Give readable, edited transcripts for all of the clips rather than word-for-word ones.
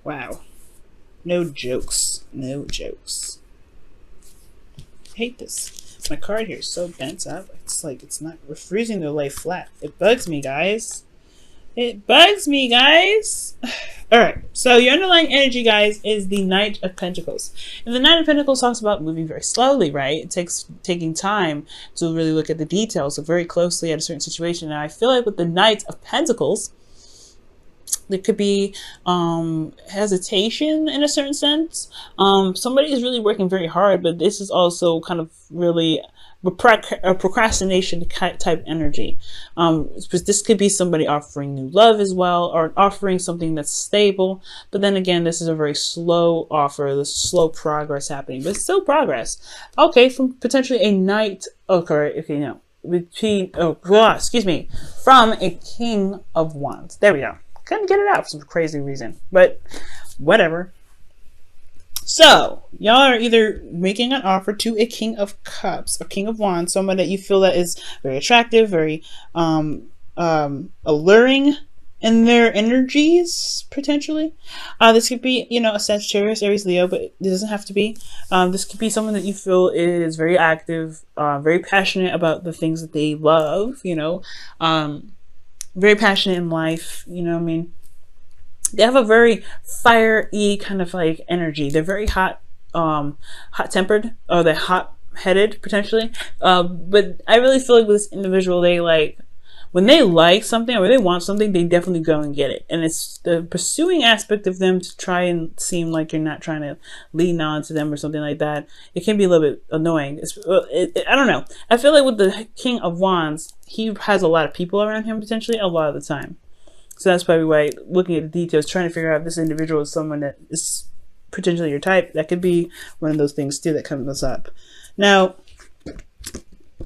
Wow. No jokes. No jokes. I hate this. My card here is so bent up. It's like it's not refusing to lay flat. It bugs me, guys. It bugs me, guys. Alright, so your underlying energy, guys, is the Knight of Pentacles. And the Knight of Pentacles talks about moving very slowly, right? It takes taking time to really look at the details, so very closely at a certain situation. And I feel like with the Knight of Pentacles, there could be hesitation in a certain sense. Somebody is really working very hard, but this is also kind of really a procrastination type energy. This could be somebody offering new love as well, or offering something that's stable. But then again, this is a very slow offer. There's slow progress happening, but still progress. Okay, from potentially a knight. Okay, no. Excuse me. From a King of Wands. There we go. Couldn't get it out for some crazy reason, but whatever. So y'all are either making an offer to a King of Cups or King of Wands, someone that you feel that is very attractive, very alluring in their energies, potentially. This could be, you know, a Sagittarius, Aries, Leo, but it doesn't have to be. This could be someone that you feel is very active, very passionate about the things that they love, you know, very passionate in life, you know what I mean? They have a very fiery kind of like energy. They're very hot-tempered, or they're hot-headed potentially. But I really feel like with this individual, they like, when they like something or they want something, they definitely go and get it. And it's the pursuing aspect of them to try and seem like you're not trying to lean on to them or something like that. It can be a little bit annoying. I don't know. I feel like with the King of Wands, he has a lot of people around him potentially a lot of the time. So that's probably why looking at the details, trying to figure out if this individual is someone that is potentially your type, that could be one of those things too that comes up. Now,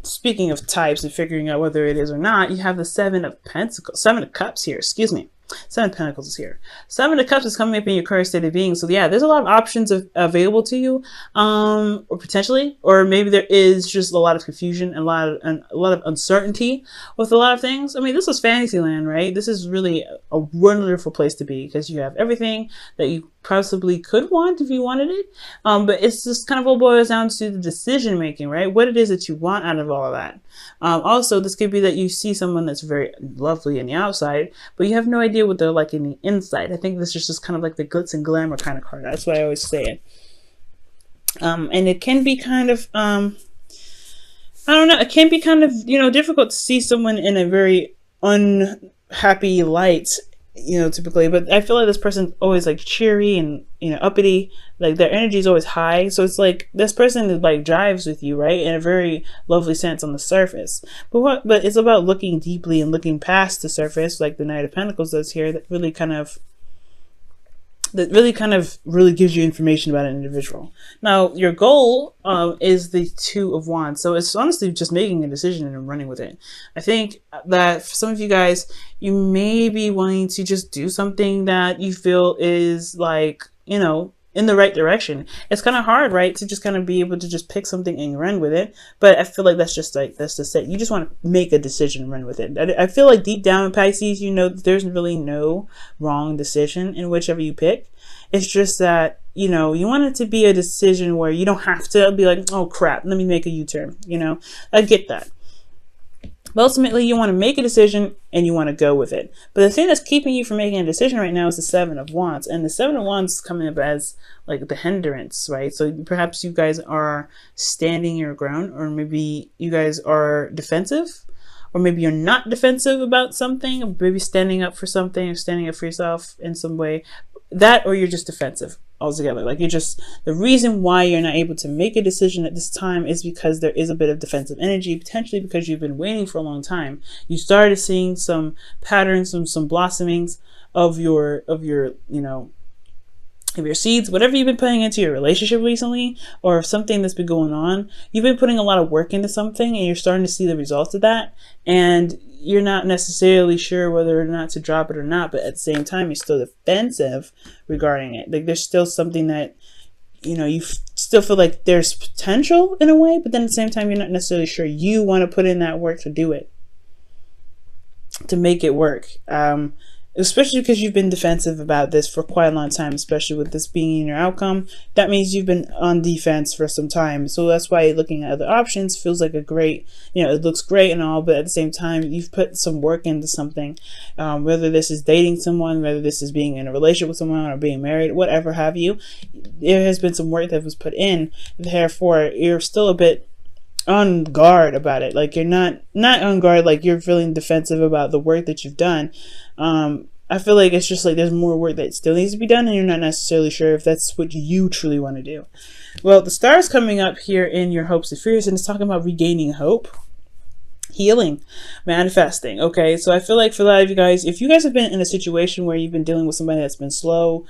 speaking of types and figuring out whether it is or not, you have the Seven of Cups here, excuse me. Seven of Pentacles is here. Seven of Cups is coming up in your current state of being. So yeah, there's a lot of options available to you, or potentially, or maybe there is just a lot of confusion and a lot of uncertainty with a lot of things. I mean, this is Fantasyland, right? This is really a wonderful place to be because you have everything that you possibly could want if you wanted it. But it's just kind of all boils down to the decision making, right? What it is that you want out of all of that. Also, this could be that you see someone that's very lovely on the outside, but you have no idea what they're like in the inside. I think this is just kind of like the glitz and glamour kind of card. That's why I always say it. And it can be kind of, I don't know, it can be kind of, you know, difficult to see someone in a very unhappy light, you know, typically, but I feel like this person's always like cheery and, you know, uppity, like their energy is always high. So it's like this person is like drives with you, right, in a very lovely sense on the surface. But it's about looking deeply and looking past the surface, like the Knight of Pentacles does here, that really kind of really gives you information about an individual. Now, your goal is the Two of Wands. So it's honestly just making a decision and running with it. I think that for some of you guys, you may be wanting to just do something that you feel is like, you know, in the right direction. It's kind of hard, right, to just kind of be able to just pick something and run with it. But I feel like that's just it. You just want to make a decision and run with it. I feel like deep down in Pisces, you know, there's really no wrong decision in whichever you pick. It's just that, you know, you want it to be a decision where you don't have to be like, oh crap, let me make a U-turn. You know, I get that. But ultimately, you want to make a decision and you want to go with it. But the thing that's keeping you from making a decision right now is the Seven of Wands. And the Seven of Wands is coming up as like the hindrance, right? So perhaps you guys are standing your ground, or maybe you guys are defensive, or maybe you're not defensive about something, or maybe standing up for something or standing up for yourself in some way. That, or you're just defensive altogether. Like you're just, the reason why you're not able to make a decision at this time is because there is a bit of defensive energy, potentially because you've been waiting for a long time. You started seeing some patterns, some blossomings of your, you know, of your seeds, whatever you've been putting into your relationship recently, or something that's been going on. You've been putting a lot of work into something and you're starting to see the results of that. And you're not necessarily sure whether or not to drop it or not, but at the same time, you're still defensive regarding it. Like there's still something that, you know, you still feel like there's potential in a way, but then at the same time, you're not necessarily sure you want to put in that work to do it, to make it work. especially because you've been defensive about this for quite a long time, especially with this being in your outcome. That means you've been on defense for some time. So that's why looking at other options feels like a great, it looks great and all, but at the same time, you've put some work into something. Whether this is dating someone, whether this is being in a relationship with someone or being married, whatever have you, there has been some work that was put in. Therefore, you're still a bit on guard about it. Like, you're not on guard, like you're feeling defensive about the work that you've done. I feel like it's just like there's more work that still needs to be done, and you're not necessarily sure if that's what you truly want to do. Well, the star is coming up here in your hopes and fears, and it's talking about regaining hope, healing, manifesting. Okay, so I feel like for a lot of you guys, if you guys have been in a situation where you've been dealing with somebody that's been slow,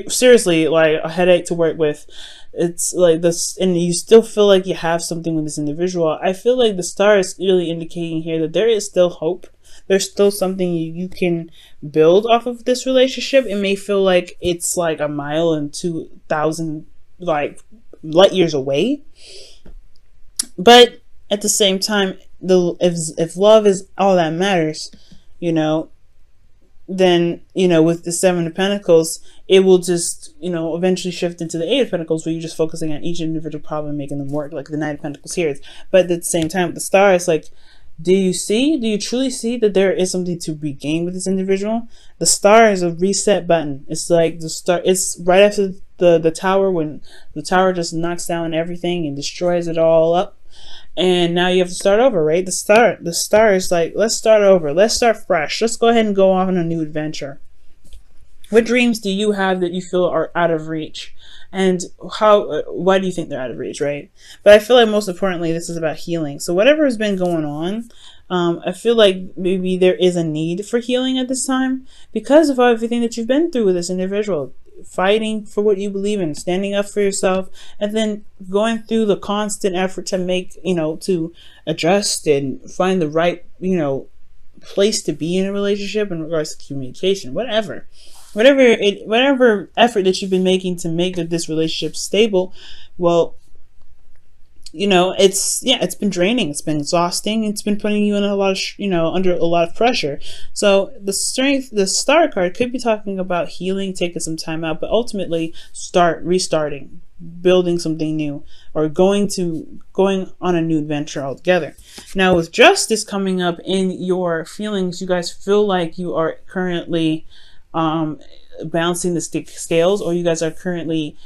seriously, like a headache to work with, it's like this, and you still feel like you have something with this individual, I feel like the star is really indicating here that there is still hope. There's still something you can build off of this relationship. It may feel like it's like a mile and 2,000 like light years away, but at the same time, if love is all that matters, then with the Seven of Pentacles, it will just eventually shift into the Eight of Pentacles, where you're just focusing on each individual problem and making them work, like the Nine of Pentacles here. But at the same time, with the star, it's like, do you truly see that there is something to regain with this individual? The star is a reset button. It's like the star, it's right after the tower, when the tower just knocks down everything and destroys it all up, and now you have to start over, right? The star is like, let's start over, let's start fresh, let's go ahead and go off on a new adventure. What dreams do you have that you feel are out of reach? And why do you think they're out of reach, right? But I feel like most importantly, this is about healing. So whatever has been going on, I feel like maybe there is a need for healing at this time because of everything that you've been through with this individual. Fighting for what you believe in, standing up for yourself, and then going through the constant effort to make, to adjust and find the right, place to be in a relationship in regards to communication, whatever effort that you've been making to make this relationship stable. Well, it's been draining, it's been exhausting, it's been putting you in a lot of under a lot of pressure. So the star card could be talking about healing, taking some time out, but ultimately restarting, building something new, or going on a new adventure altogether. Now, with justice coming up in your feelings, you guys feel like you are currently balancing the scales, or you guys are currently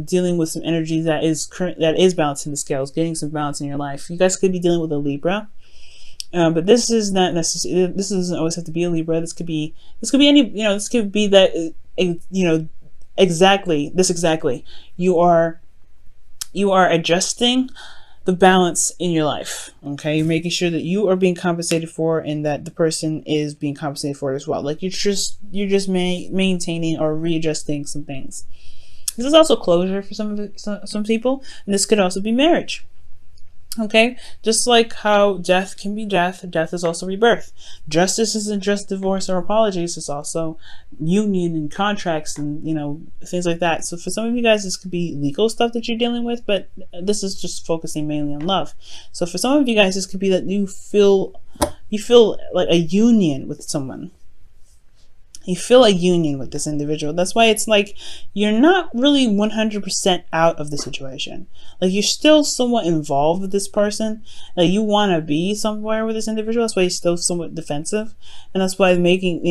dealing with some energy that is balancing the scales, getting some balance in your life. You guys could be dealing with a Libra, but this is not necessarily, this doesn't always have to be a Libra. This could be any, this could be that, exactly you are adjusting the balance in your life. Okay, you're making sure that you are being compensated for, and that the person is being compensated for it as well. Like you're just maintaining or readjusting some things. This is also closure for some people, and this could also be marriage. Okay, just like how death can be death is also rebirth. Justice isn't just divorce or apologies, it's also union and contracts and things like that. So for some of you guys, this could be legal stuff that you're dealing with, but this is just focusing mainly on love. So for some of you guys, this could be that you feel like a union with someone. You feel a union with this individual. That's why it's like you're not really 100% out of the situation. Like you're still somewhat involved with this person. Like you want to be somewhere with this individual. That's why you're still somewhat defensive. And that's why making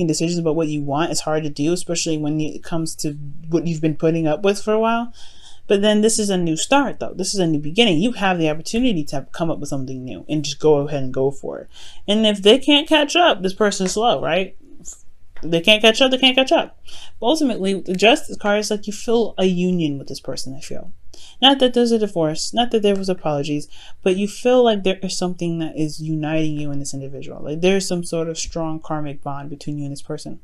decisions about what you want is hard to do, especially when it comes to what you've been putting up with for a while. But then this is a new start, though. This is a new beginning. You have the opportunity to come up with something new and just go ahead and go for it. And if they can't catch up, this person's slow, right? They can't catch up, they can't catch up. But ultimately, the justice card is like you feel a union with this person, I feel. Not that there's a divorce, not that there was apologies, but you feel like there is something that is uniting you and this individual. Like there's some sort of strong karmic bond between you and this person.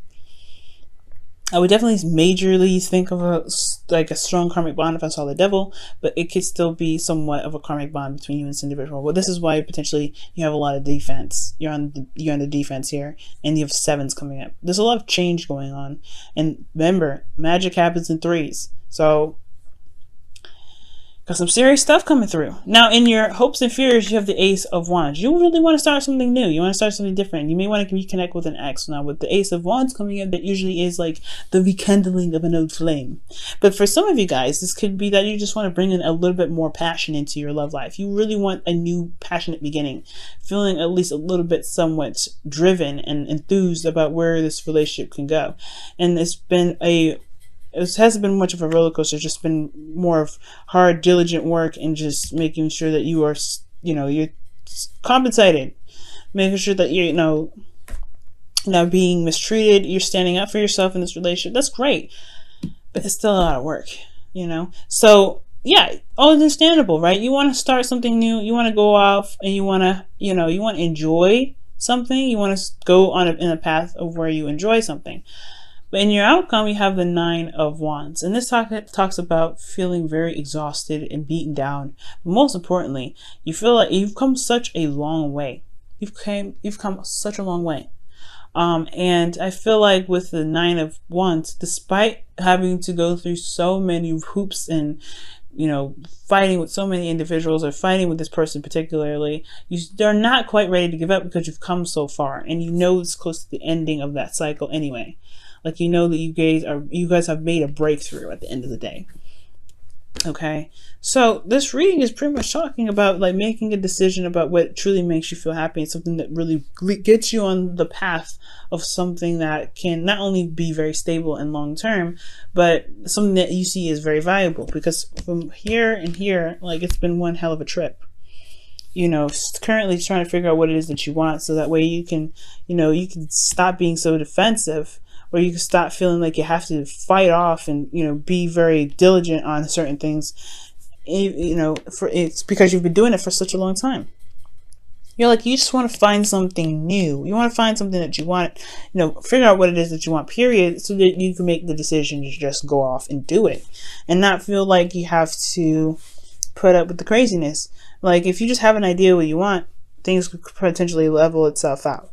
I would definitely majorly think of a strong karmic bond if I saw the devil, but it could still be somewhat of a karmic bond between you and this individual. Well, this is why potentially you have a lot of defense. You're on the defense here, and you have sevens coming up. There's a lot of change going on, and remember, magic happens in threes. So Got some serious stuff coming through. Now, in your hopes and fears, you have the Ace of Wands. You really want to start something new. You want to start something different. You may want to reconnect with an ex. Now, with the Ace of Wands coming in, that usually is like the rekindling of an old flame. But for some of you guys, this could be that you just want to bring in a little bit more passion into your love life. You really want a new passionate beginning. Feeling at least a little bit somewhat driven and enthused about where this relationship can go. And it hasn't been much of a roller coaster. It's just been more of hard, diligent work and just making sure that you are, you're compensated, making sure that you're, not being mistreated. You're standing up for yourself in this relationship. That's great, but it's still a lot of work, So yeah, all understandable, right? You want to start something new. You want to go off and you want to, you want to enjoy something. You want to go in a path of where you enjoy something. But in your outcome, you have the Nine of Wands. And this talks about feeling very exhausted and beaten down. But most importantly, you feel like you've come such a long way. You've come such a long way. And I feel like with the Nine of Wands, despite having to go through so many hoops and, fighting with so many individuals or fighting with this person particularly, they're not quite ready to give up because you've come so far. And it's close to the ending of that cycle anyway. Like, that you guys have made a breakthrough at the end of the day. Okay. So this reading is pretty much talking about like making a decision about what truly makes you feel happy and something that really gets you on the path of something that can not only be very stable and long term, but something that you see is very valuable, because from here and here, like, it's been one hell of a trip. Currently trying to figure out what it is that you want, so that way you can, you can stop being so defensive, or you can stop feeling like you have to fight off and, be very diligent on certain things, it's because you've been doing it for such a long time. You just want to find something new. You want to find something that you want, figure out what it is that you want, period, so that you can make the decision to just go off and do it and not feel like you have to put up with the craziness. Like, if you just have an idea what you want, things could potentially level itself out,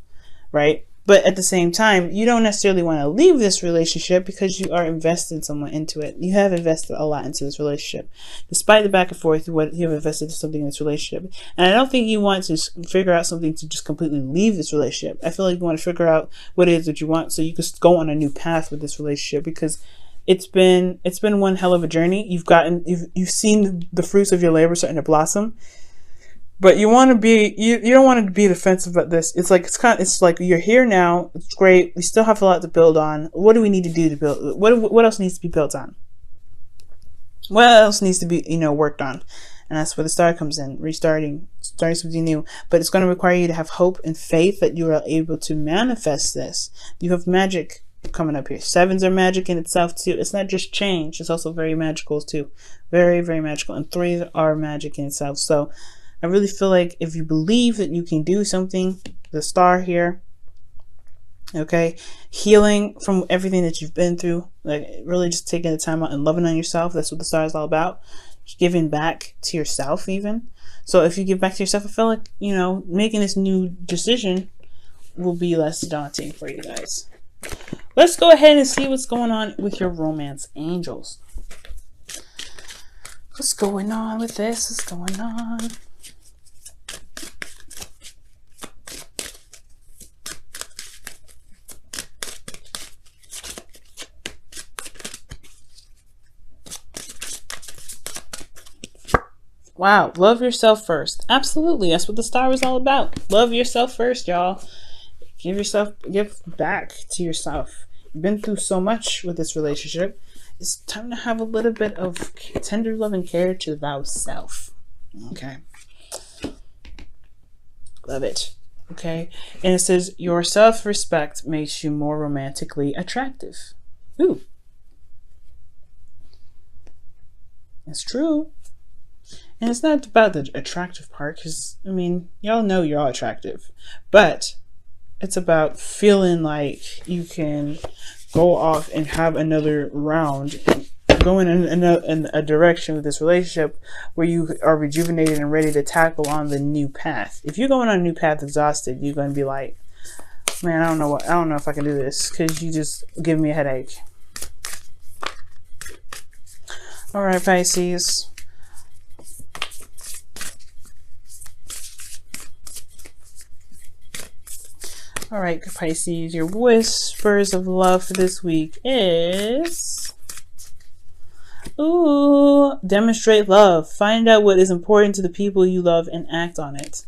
right? But at the same time, you don't necessarily want to leave this relationship because you are invested somewhat into it. You have invested a lot into this relationship. Despite the back and forth, you have invested something in this relationship. And I don't think you want to figure out something to just completely leave this relationship. I feel like you want to figure out what it is that you want so you can go on a new path with this relationship, because it's been one hell of a journey. You've seen the fruits of your labor starting to blossom. But you want to be, you don't want to be defensive about this. It's like you're here now. It's great. We still have a lot to build on. What do we need to do to build? What else needs to be built on? What else needs to be, worked on? And that's where the Star comes in, starting something new. But it's going to require you to have hope and faith that you are able to manifest this. You have magic coming up here. Sevens are magic in itself too. It's not just change. It's also very magical too. Very, very magical. And threes are magic in itself. So I really feel like if you believe that you can do something, the Star here, okay, healing from everything that you've been through, like really just taking the time out and loving on yourself. That's what the Star is all about. Giving back to yourself even. So if you give back to yourself, I feel like, making this new decision will be less daunting for you guys. Let's go ahead and see what's going on with your romance angels. What's going on with this? What's going on? Wow, love yourself first. Absolutely, that's what the Star is all about. Love yourself first, y'all. Give back to yourself. You've been through so much with this relationship. It's time to have a little bit of tender love and care to thyself. Okay. Love it. Okay. And it says, your self-respect makes you more romantically attractive. Ooh. It's true. And it's not about the attractive part, because, y'all know you're all attractive. But it's about feeling like you can go off and have another round, going in a direction with this relationship where you are rejuvenated and ready to tackle on the new path. If you're going on a new path exhausted, you're going to be like, man, I don't know if I can do this, because you just give me a headache. All right, Pisces. All right, Pisces, your whispers of love for this week is... Ooh, demonstrate love. Find out what is important to the people you love and act on it.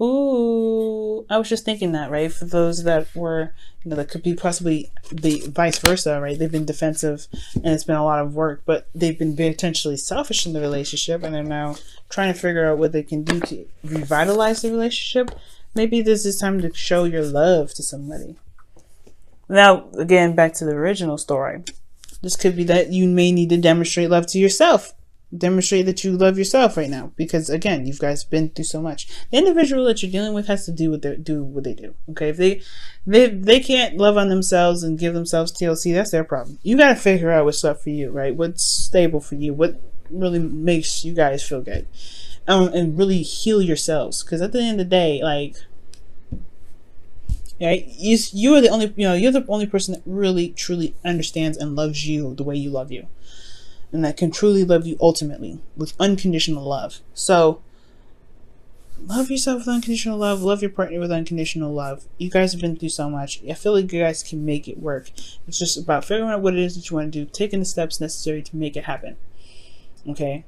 Ooh, I was just thinking that, right? For those that were, that could be possibly the vice versa, right? They've been defensive and it's been a lot of work, but they've been potentially selfish in the relationship and they're now trying to figure out what they can do to revitalize the relationship. Maybe this is time to show your love to somebody. Now, again, back to the original story. This could be that you may need to demonstrate love to yourself. Demonstrate that you love yourself right now, because again, you guys been through so much. The individual that you're dealing with has to do what they do. Okay, if they can't love on themselves and give themselves TLC, that's their problem. You got to figure out what's up for you, right? What's stable for you? What really makes you guys feel good, and really heal yourselves. Because at the end of the day, like, right, you are the only, you're the only person that really truly understands and loves you the way you love you. And that can truly love you ultimately with unconditional love. So love yourself with unconditional love. Love your partner with unconditional love. You guys have been through so much. I feel like you guys can make it work. It's just about figuring out what it is that you want to do, taking the steps necessary to make it happen. Okay?